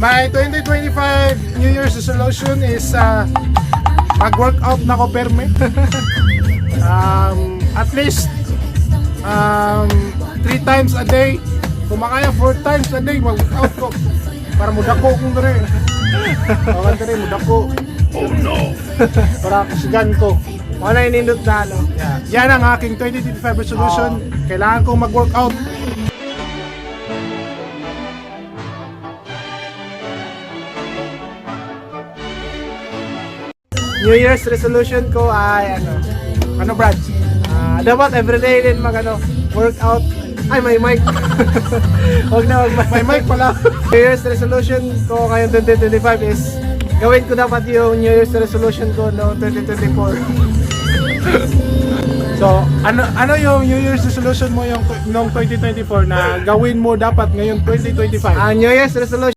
My 2025 New Year's resolution is mag-workout na ko perme. At least 3 times a day. Kung makaya 4 times a day, mag-workout ko. Para mudako kung rin. Bawal ka rin, mudako. Oh no! Para kasigan ko. Wala inindot na ano. Yan ang aking 2025 resolution. Kailangan kong mag-workout. New Year's resolution ko ay ano Brad? Dapat everyday din workout. Ay, may mic. Huwag na, May mic pala. New Year's resolution ko ngayong 2025 is gawin ko dapat yung New Year's resolution ko noong 2024. So, ano yung New Year's resolution mo yung noong 2024 na gawin mo dapat ngayong 2025? Ang New Year's resolution